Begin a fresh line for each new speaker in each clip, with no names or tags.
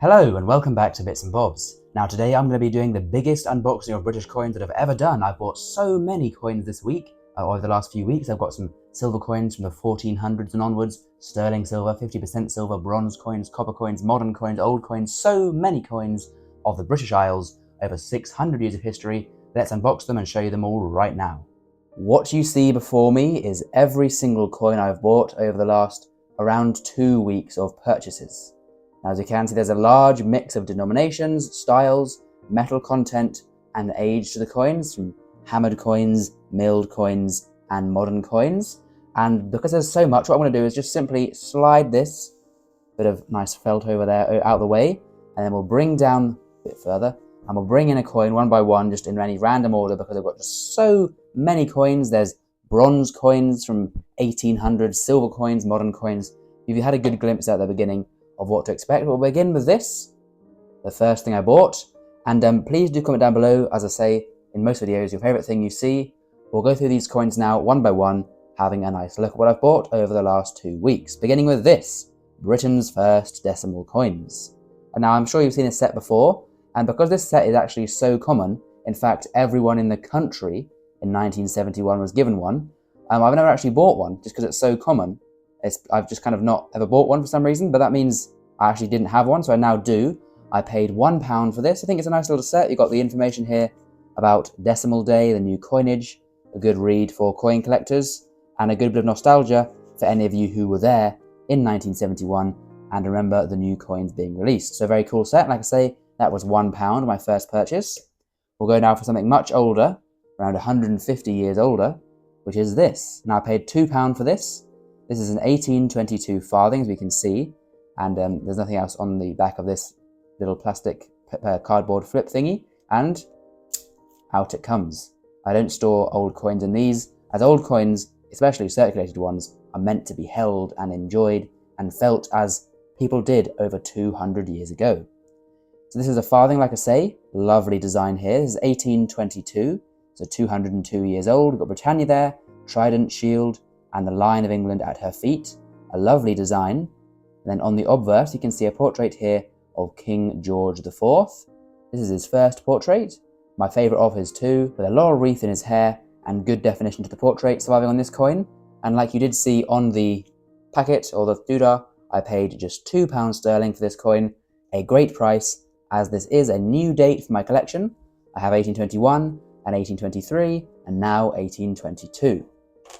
Hello and welcome back to Bits and Bobs. Now today I'm going to be doing the biggest unboxing of British coins that I've ever done. I've bought so many coins this week, over the last few weeks. I've got some silver coins from the 1400s and onwards, sterling silver, 50% silver, bronze coins, copper coins, modern coins, old coins, so many coins of the British Isles over 600 years of history. Let's unbox them and show you them all right now. What you see before me is every single coin I've bought over the last around 2 weeks of purchases. Now, as you can see, there's a large mix of denominations, styles, metal content, and age to the coins, from hammered coins, milled coins, and modern coins. And because there's so much, what I'm going to do is just simply slide this bit of nice felt over there out of the way, and then we'll bring down a bit further, and we'll bring in a coin one by one, just in any random order, because I've got just so many coins. There's bronze coins from 1800s, silver coins, modern coins. If you had a good glimpse at the beginning of what to expect, we'll begin with this, the first thing I bought. And please do comment down below, as I say in most videos, your favorite thing you see. We'll go through these coins now one by one, having a nice look at what I've bought over the last 2 weeks, beginning with this, Britain's first decimal coins. And now I'm sure you've seen this set before, and because this set is actually so common, in fact everyone in the country in 1971 was given one, I've never actually bought one just because it's so common. I've just kind of not ever bought one for some reason, but that means I actually didn't have one, so I now do. I paid £1 for this. I think it's a nice little set. You've got the information here about Decimal Day, the new coinage, a good read for coin collectors, and a good bit of nostalgia for any of you who were there in 1971 and remember the new coins being released. So very cool set. Like I say, that was £1, my first purchase. We'll go now for something much older, around 150 years older, which is this. Now I paid £2 for this. This is an 1822 farthing, as we can see, and there's nothing else on the back of this little plastic cardboard flip thingy, and out it comes. I don't store old coins in these, as old coins, especially circulated ones, are meant to be held and enjoyed and felt as people did over 200 years ago. So this is a farthing, like I say, lovely design here. This is 1822, so 202 years old. We've got Britannia there, trident, shield, and the Lion of England at her feet. A lovely design. And then on the obverse, you can see a portrait here of King George IV. This is his first portrait, my favourite of his too, with a laurel wreath in his hair and good definition to the portrait surviving on this coin. And like you did see on the packet or the doodah, I paid just £2 sterling for this coin, a great price, as this is a new date for my collection. I have 1821 and 1823 and now 1822.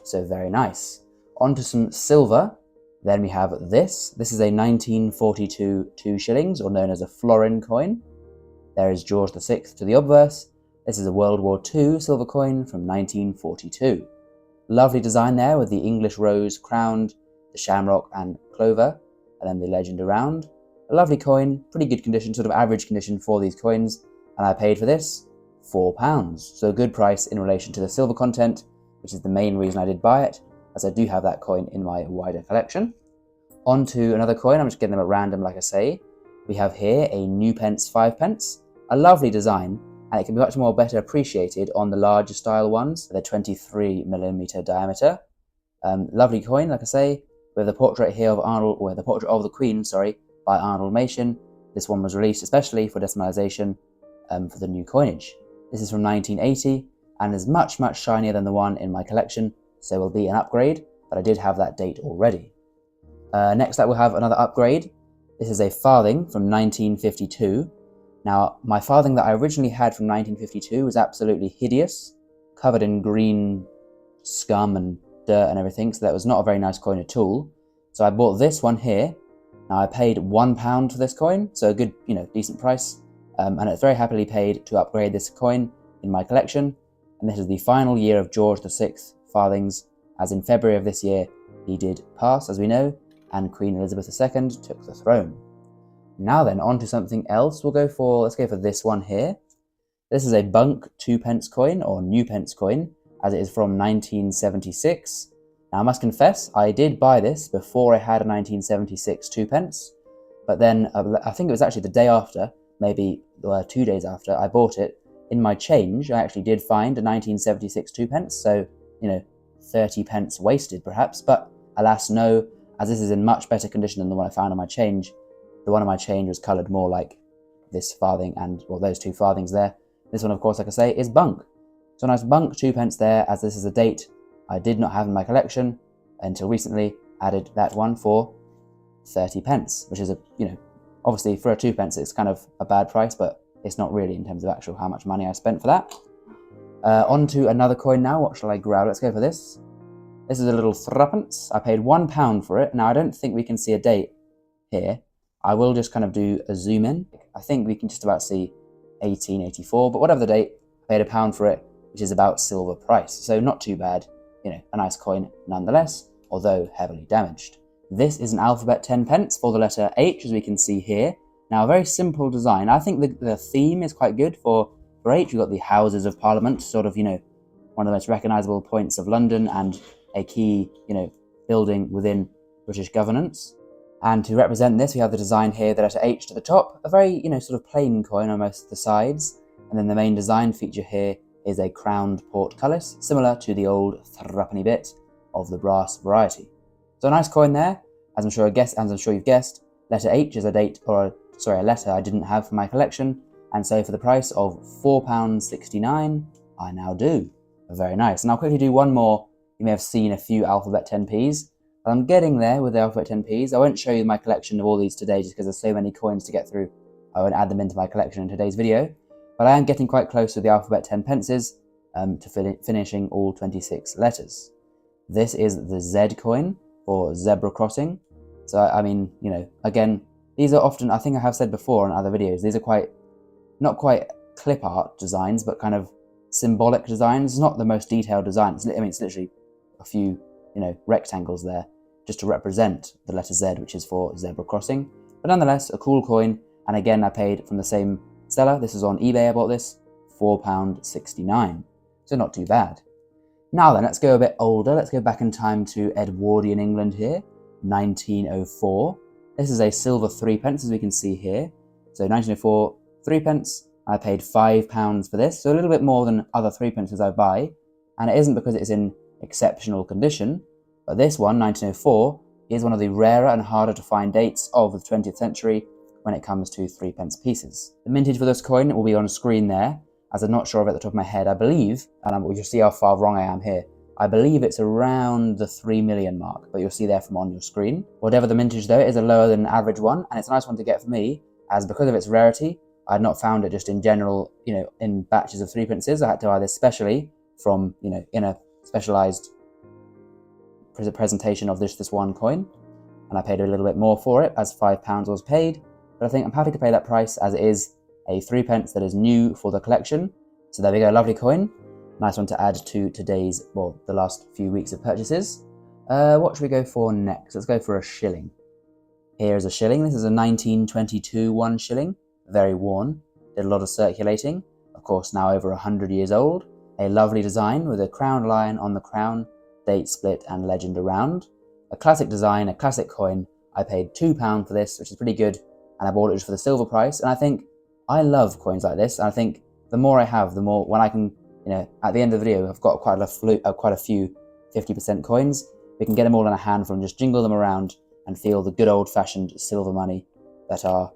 So very nice. On to some silver. Then we have this. This is a 1942 2 shillings, or known as a florin coin. There is George VI to the obverse. This is a World War II silver coin from 1942. Lovely design there with the English rose crowned, the shamrock and clover, and then the legend around. A lovely coin, pretty good condition, sort of average condition for these coins, and I paid for this £4. So a good price in relation to the silver content, which is the main reason I did buy it, as I do have that coin in my wider collection. On to another coin, I'm just getting them at random, like I say. We have here a new pence 5p, a lovely design, and it can be much more better appreciated on the larger style ones, the 23mm diameter. Lovely coin, like I say, with the portrait here of Arnold, or the portrait of the Queen, sorry, by Arnold Machin. This one was released especially for decimalisation for the new coinage. This is from 1980. And is much, much shinier than the one in my collection, so will be an upgrade, but I did have that date already. Next up we'll have another upgrade. This is a farthing from 1952. Now, my farthing that I originally had from 1952 was absolutely hideous, covered in green scum and dirt and everything, so that was not a very nice coin at all. So I bought this one here. Now I paid £1 for this coin, so a good, decent price, and it's very happily paid to upgrade this coin in my collection. And this is the final year of George VI farthings, as in February of this year he did pass, as we know, and Queen Elizabeth II took the throne. Now then, on to something else. Let's go for this one here. This is a bunk 2p coin, or new pence coin, as it is from 1976. Now I must confess, I did buy this before I had a 1976 2p, but then I think it was actually the day after, maybe 2 days after I bought it. In my change, I actually did find a 1976 2p, so, 30p wasted perhaps, but alas no, as this is in much better condition than the one I found on my change. The one on my change was coloured more like this farthing and, well, those two farthings there. This one, of course, like I say, is bunk. So a nice bunk 2p there, as this is a date I did not have in my collection until recently. Added that one for 30p, which is a, obviously for a 2p it's kind of a bad price, but it's not really in terms of actual how much money I spent for that. On to another coin now. What shall I grab? Let's go for this. This is a little threepence. I paid £1 for it. Now I don't think we can see a date here. I will just kind of do a zoom in. I think we can just about see 1884, but whatever the date, I paid £1 for it, which is about silver price. So not too bad, a nice coin nonetheless, although heavily damaged. This is an alphabet 10p for the letter H, as we can see here. Now, a very simple design. I think the theme is quite good for H. We've got the Houses of Parliament, sort of, one of the most recognisable points of London and a key, building within British governance. And to represent this, we have the design here, the letter H to the top, a very, sort of plain coin on most of the sides. And then the main design feature here is a crowned portcullis, similar to the old threepenny bit of the brass variety. So a nice coin there, as I'm sure you've guessed. Letter H is a letter I didn't have for my collection, and so for the price of £4.69, I now do. Very nice. And I'll quickly do one more. You may have seen a few alphabet 10p's. I'm getting there with the alphabet 10p's. I won't show you my collection of all these today just because there's so many coins to get through. I won't add them into my collection in today's video. But I am getting quite close with the alphabet 10pences to finishing all 26 letters. This is the Z coin for zebra crossing. So, I mean, again, these are often, I think I have said before in other videos, these are not quite clip art designs, but kind of symbolic designs. It's not the most detailed design. It's literally a few, rectangles there just to represent the letter Z, which is for zebra crossing. But nonetheless, a cool coin. And again, I paid from the same seller. This is on eBay. I bought this, £4.69. So not too bad. Now then, let's go a bit older. Let's go back in time to Edwardian England here, 1904. This is a silver 3p, as we can see here. So 1904, 3p. I paid £5 for this, so a little bit more than other 3p I buy. And it isn't because it's in exceptional condition, but this one, 1904, is one of the rarer and harder to find dates of the 20th century when it comes to 3p pieces. The mintage for this coin will be on screen there, as I'm not sure of it at the top of my head. I believe, and you'll see how far wrong I am here, I believe it's around the 3 million mark, but you'll see there from on your screen. Whatever the mintage though, it is a lower than average one, and it's a nice one to get for me, as because of its rarity, I had not found it just in general, in batches of 3p. I had to buy this specially from, in a specialised presentation of this one coin, and I paid a little bit more for it, as £5 was paid, but I think I'm happy to pay that price, as it is a 3p that is new for the collection. So there we go, lovely coin. Nice one to add to today's, the last few weeks of purchases. What should we go for next? Let's go for a shilling. Here is a shilling. This is a 1922 1 shilling. Very worn. Did a lot of circulating. Of course, now over 100 years old. A lovely design with a crown lion on the crown, date split and legend around. A classic design, a classic coin. I paid £2 for this, which is pretty good. And I bought it just for the silver price. And I think I love coins like this. And I think the more I have, the more, when I can, at the end of the video, I've got quite a few 50% coins. We can get them all in a handful and just jingle them around and feel the good old-fashioned silver money that our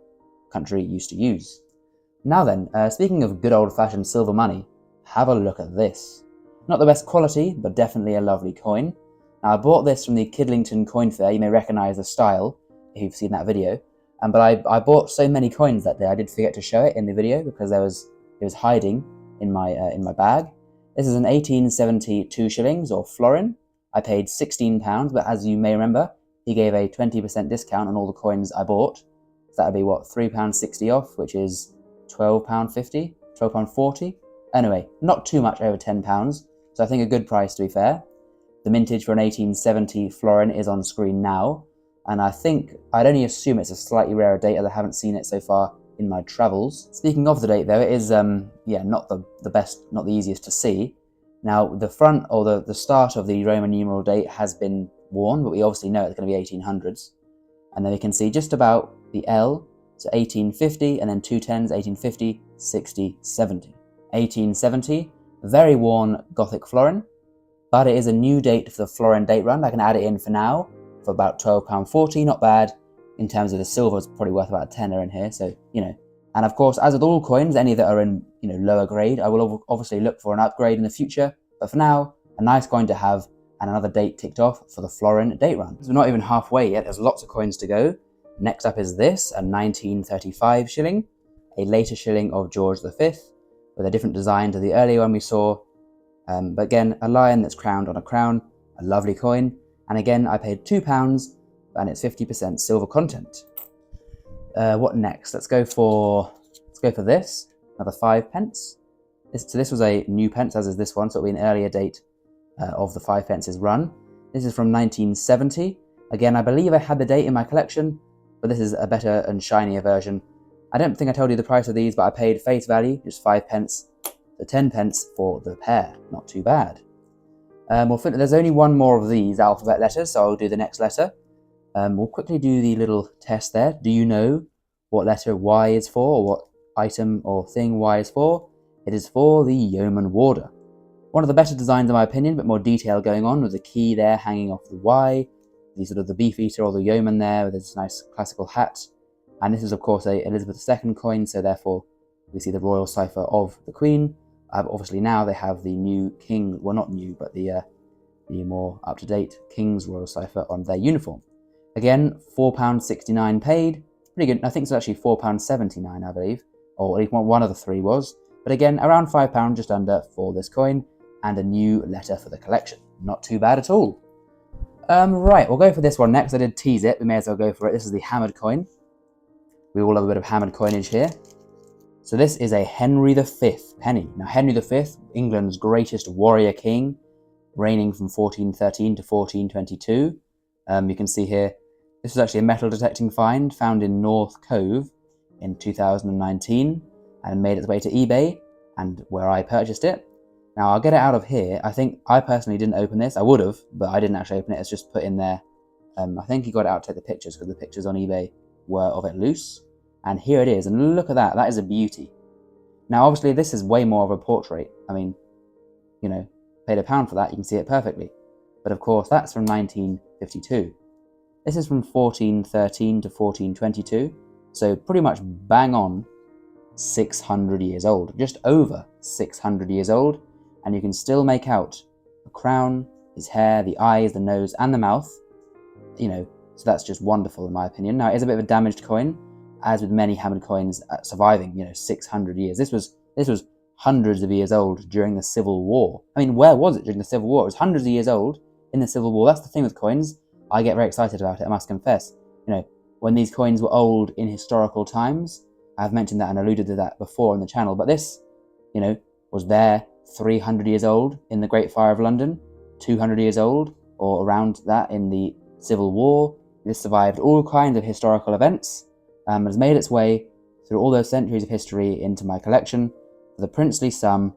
country used to use. Now then, speaking of good old-fashioned silver money, have a look at this. Not the best quality, but definitely a lovely coin. Now, I bought this from the Kidlington Coin Fair. You may recognise the style if you've seen that video. But I bought so many coins that day, I did forget to show it in the video because it was hiding in my bag. This is an 1872 shillings or florin. I paid £16, but as you may remember, he gave a 20% discount on all the coins I bought. So that would be what, £3.60 off, which is £12.50, £12.40. Anyway, not too much over £10, so I think a good price to be fair. The mintage for an 1870 florin is on screen now, and I think I'd only assume it's a slightly rarer date as I haven't seen it so far in my travels. Speaking of the date though, it is not the best, not the easiest to see. Now the front or the start of the Roman numeral date has been worn, but we obviously know it's going to be 1800s. And then we can see just about the L, so 1850, and then two tens, 1850, 60, 70. 1870, very worn Gothic florin, but it is a new date for the florin date run. I can add it in for now for about £12.40, not bad. in terms of the silver, it's probably worth about a tenner in here. So, you know, and of course, as with all coins, any that are in, you know, lower grade, I will obviously look for an upgrade in the future. But for now, a nice coin to have and another date ticked off for the florin date run. So we're not even halfway yet. There's lots of coins to go. Next up is this, a 1935 shilling, a later shilling of George V, with a different design to the earlier one we saw. But again, a lion that's crowned on a crown, a lovely coin. And again, I paid £2 and it's 50% silver content. What next? Let's go for this, another 5 pence. So this was a new pence, as is this one, so it'll be an earlier date of the 5 pences run. This is from 1970. Again, I believe I had the date in my collection, but this is a better and shinier version. I don't think I told you the price of these, but I paid face value, just 5 pence, so 10 pence for the pair. Not too bad. There's only one more of these alphabet letters, so I'll do the next letter. We'll quickly do the little test there. Do you know what letter Y is for, or what item or thing Y is for? It is for the yeoman warder. One of the better designs in my opinion, but more detail going on, with the key there hanging off the Y, the beefeater or the yeoman there with this nice classical hat. And this is of course a Elizabeth II coin, so therefore we see the royal cipher of the Queen. Obviously now they have the new King, well not new, but the more up-to-date King's royal cipher on their uniform. Again, £4.69 paid, pretty good. I think it's actually £4.79, I believe, or at least one of the three was. But again, around £5 just under for this coin, and a new letter for the collection. Not too bad at all. Right, we'll go for this one next. I did tease it, we may as well go for it. This is the hammered coin. We all have a bit of hammered coinage here. So this is a Henry V penny. Now Henry V, England's greatest warrior king, reigning from 1413 to 1422. You can see here, this was actually a metal detecting find found in North Cove in 2019 and made its way to eBay, and where I purchased it. Now I'll get it out of here. I think I personally didn't open this. I would have, but I didn't actually open it. It's just put in there. I think he got it out to take the pictures, because the pictures on eBay were of it loose. And here it is, and look at that. That is a beauty. Now obviously this is way more of a portrait. I mean, you know, paid £1 for that, you can see it perfectly. But of course that's from 1952. This is from 1413 to 1422, so pretty much bang on 600 years old, just over 600 years old, and you can still make out the crown, his hair, the eyes, the nose, and the mouth, you know, so that's just wonderful in my opinion. Now it is a bit of a damaged coin, as with many hammered coins surviving, you know, 600 years. This was hundreds of years old during the Civil War. I mean, where was it during the Civil War? It was hundreds of years old in the Civil War. That's the thing with coins. I get very excited about it, I must confess. You know, when these coins were old in historical times, I've mentioned that and alluded to that before on the channel, but this, you know, was there 300 years old in the Great Fire of London, 200 years old, or around that in the Civil War. This survived all kinds of historical events, has made its way through all those centuries of history into my collection for the princely sum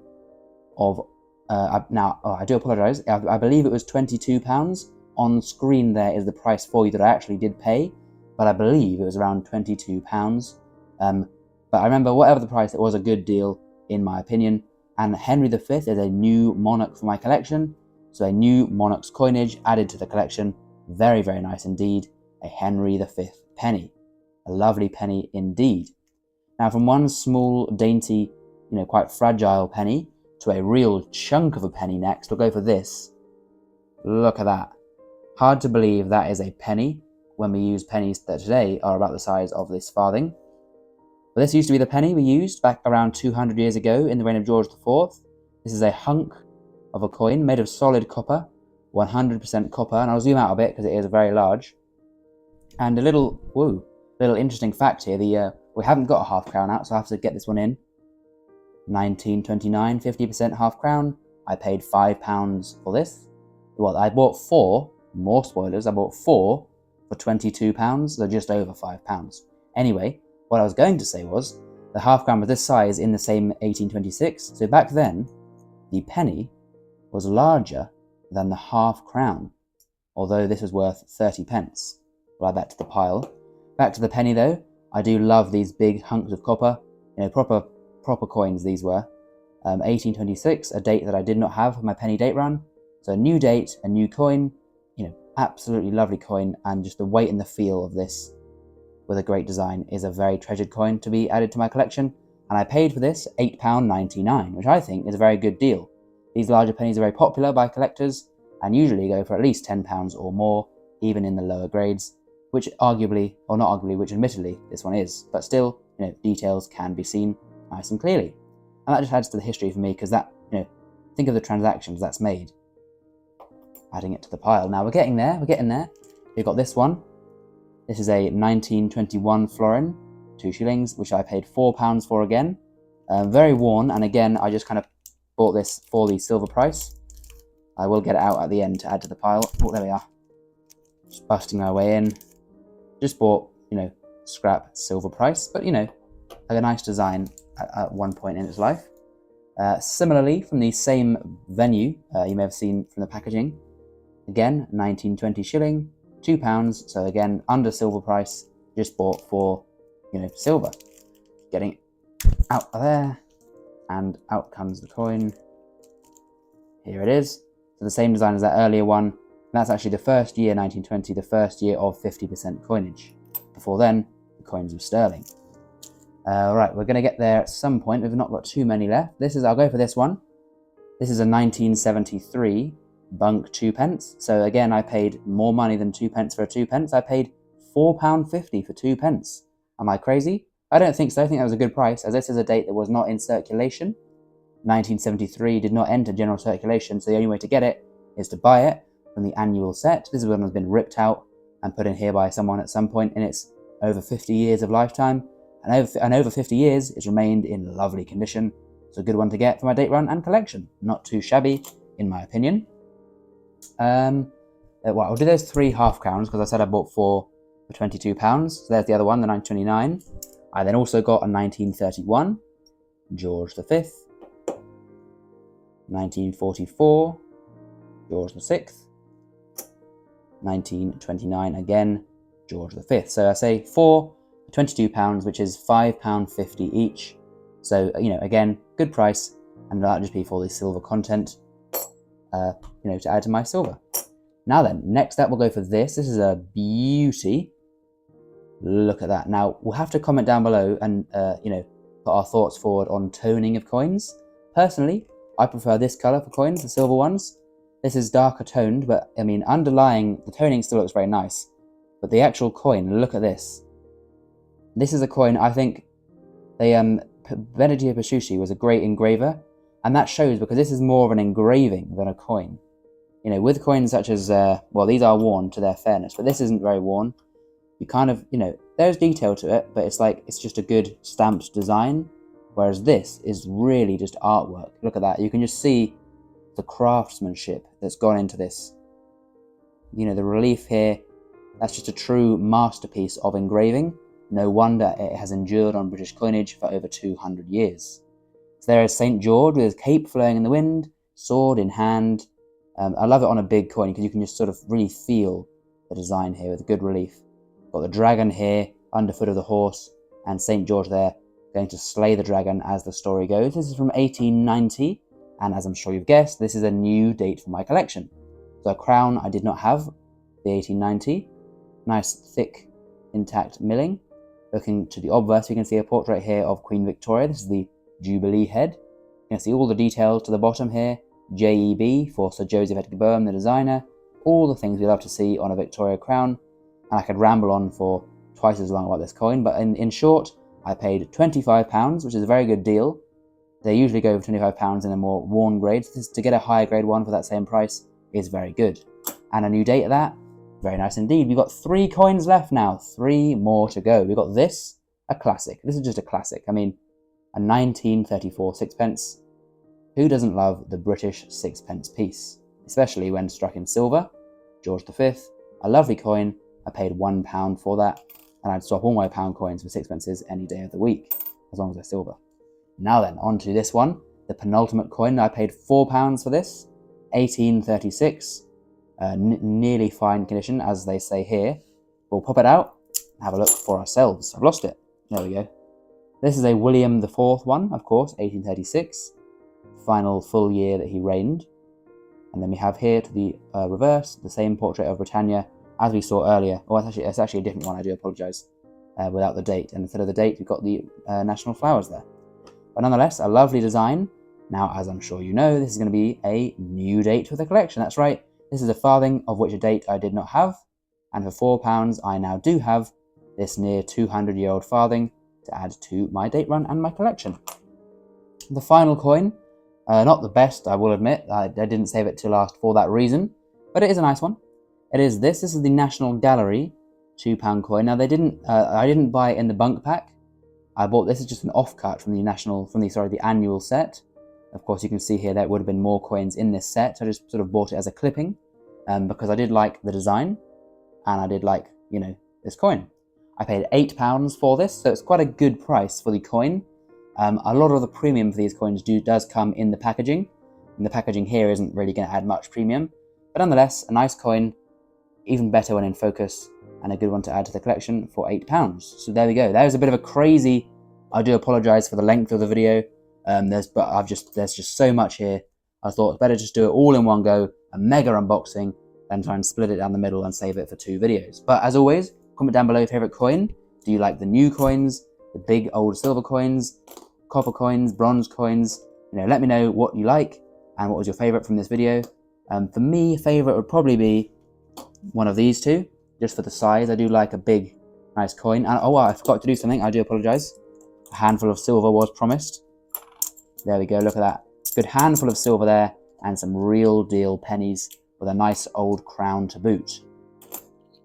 of, I do apologise, I believe it was £22. On screen there is the price for you that I actually did pay, but I believe it was around £22. But I remember whatever the price, it was a good deal in my opinion. And Henry V is a new monarch for my collection, so a new monarch's coinage added to the collection. Very, very nice indeed. A Henry V penny. A lovely penny indeed. Now from one small, dainty, you know, quite fragile penny to a real chunk of a penny next, we'll go for this. Look at that. Hard to believe that is a penny when we use pennies that today are about the size of this farthing. But this used to be the penny we used back around 200 years ago in the reign of George IV. This is a hunk of a coin made of solid copper, 100% copper, and I'll zoom out a bit because it is very large. And a little interesting fact here, we haven't got a half crown out, so I have to get this one in. 1929, 50% half crown. I paid £5 for this. Well, I bought 4, more spoilers, I bought 4 for £22, so just over £5. Anyway, what I was going to say was, the half crown was this size in the same 1826, so back then, the penny was larger than the half crown, although this was worth 30 pence. Right back to the pile. Back to the penny though, I do love these big hunks of copper, you know, proper coins these were. 1826, a date that I did not have for my penny date run, so a new date, a new coin, you know, absolutely lovely coin, and just the weight and the feel of this with a great design is a very treasured coin to be added to my collection, and I paid for this £8.99, which I think is a very good deal. These larger pennies are very popular by collectors and usually go for at least £10 or more, even in the lower grades, which arguably, or not arguably, which admittedly this one is, but still, details can be seen nice and clearly. And that just adds to the history for me, because that, think of the transactions that's made. Adding it to the pile. Now we're getting there. We've got this one. This is a 1921 florin, 2 shillings, which I paid £4 for again. Very worn, and again, I just kind of bought this for the silver price. I will get it out at the end to add to the pile. Oh, there we are. Just busting my way in. Just bought, scrap silver price, but, like a nice design at one point in its life. Similarly, from the same venue, you may have seen from the packaging, again, 1920 shilling, £2, so again, under silver price, just bought for, silver. Getting out of there, and out comes the coin. Here it is. So the same design as that earlier one. That's actually the first year, 1920, the first year of 50% coinage. Before then, the coins were sterling. Right, we're going to get there at some point. We've not got too many left. I'll go for this one. This is a 1973 bunk 2 pence. So again, I paid more money than 2 pence for a 2 pence. I paid £4.50 for 2 pence. Am I crazy? I don't think so. I think that was a good price, as this is a date that was not in circulation. 1973 did not enter general circulation, so the only way to get it is to buy it from the annual set. This is one that's been ripped out and put in here by someone at some point in its over 50 years of lifetime. And over 50 years, it's remained in lovely condition. It's a good one to get for my date run and collection. Not too shabby, in my opinion. I'll do those 3 half crowns, because I said I bought 4 for £22. So there's the other one, the 1929. I then also got a 1931, George V. 1944, George VI. 1929 again, George V. So I say 4 for £22, which is £5.50 each. So, again, good price, and that'll just be for the silver content, to add to my silver. Now then, next up we'll go for this. This is a beauty. Look at that. Now, we'll have to comment down below and, put our thoughts forward on toning of coins. Personally, I prefer this colour for coins, the silver ones. This is darker toned, but, underlying, the toning still looks very nice. But the actual coin, look at this. This is a coin, I think, Benedetto Pesciucci was a great engraver, and that shows because this is more of an engraving than a coin. With coins such as, these are worn to their fairness, but this isn't very worn. You kind of, there's detail to it, but it's just a good stamped design, whereas this is really just artwork. Look at that. You can just see the craftsmanship that's gone into this. The relief here, that's just a true masterpiece of engraving. No wonder it has endured on British coinage for over 200 years. So there is St. George with his cape flowing in the wind, sword in hand. I love it on a big coin because you can just sort of really feel the design here with good relief. Got the dragon here, underfoot of the horse, and St. George there going to slay the dragon as the story goes. This is from 1890, and as I'm sure you've guessed, this is a new date for my collection. So a crown I did not have, the 1890. Nice, thick, intact milling. Looking to the obverse, you can see a portrait here of Queen Victoria. This is the Jubilee head. You can see all the details to the bottom here. JEB for Sir Joseph Edgar Boehm, the designer. All the things we love to see on a Victoria crown. And I could ramble on for twice as long about this coin, but in short, I paid £25, which is a very good deal. They usually go for £25 in a more worn grade. So to get a higher grade one for that same price is very good. And a new date of that, very nice indeed. We've got 3 coins left now, 3 more to go. We've got this, a classic. This is just a classic. A 1934 sixpence. Who doesn't love the British sixpence piece? Especially when struck in silver. George V, a lovely coin. I paid £1 for that, and I'd swap all my pound coins for sixpences any day of the week, as long as they're silver. Now then, on to this one, the penultimate coin. I paid £4 for this, 1836. Nearly fine condition, as they say here. We'll pop it out and have a look for ourselves. I've lost it. There we go. This is a William IV one, of course, 1836. Final full year that he reigned. And then we have here to the reverse, the same portrait of Britannia as we saw earlier. Oh, it's actually a different one, I do apologise. without the date. And instead of the date, we've got the national flowers there. But nonetheless, a lovely design. Now, as I'm sure you know, this is going to be a new date for the collection. That's right. This is a farthing, of which a date I did not have. And for £4, I now do have this near 200-year-old farthing to add to my date run and my collection. The final coin, not the best, I will admit. I didn't save it to last for that reason, but it is a nice one. It is this. This is the National Gallery £2 coin. Now, I didn't buy it in the bunk pack. I bought this is just an offcut from the annual set. Of course, you can see here there would have been more coins in this set. So I just sort of bought it as a clipping because I did like the design and I did like, this coin. I paid £8 for this, so it's quite a good price for the coin. A lot of the premium for these coins does come in the packaging, and the packaging here isn't really going to add much premium. But nonetheless, a nice coin, even better when in focus, and a good one to add to the collection for £8. So there we go. That was a bit of a crazy. I do apologise for the length of the video. There's just so much here. I thought it's better just do it all in one go, a mega unboxing, than try and split it down the middle and save it for 2 videos. But as always, comment down below your favourite coin. Do you like the new coins, the big old silver coins, copper coins, bronze coins? Let me know what you like and what was your favourite from this video. For me, favourite would probably be one of these two, just for the size. I do like a big, nice coin. And I forgot to do something. I do apologise. A handful of silver was promised. There we go. Look at that. Good handful of silver there, and some real deal pennies with a nice old crown to boot.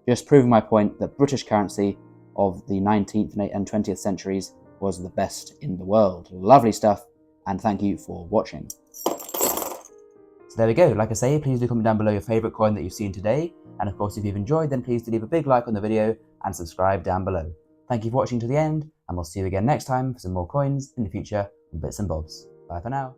Just proving my point that British currency of the 19th and 20th centuries was the best in the world. Lovely stuff, and thank you for watching. So there we go. Like I say, please do comment down below your favourite coin that you've seen today. And of course, if you've enjoyed, then please do leave a big like on the video and subscribe down below. Thank you for watching to the end, and we'll see you again next time for some more coins in the future and bits and bobs. Bye for now.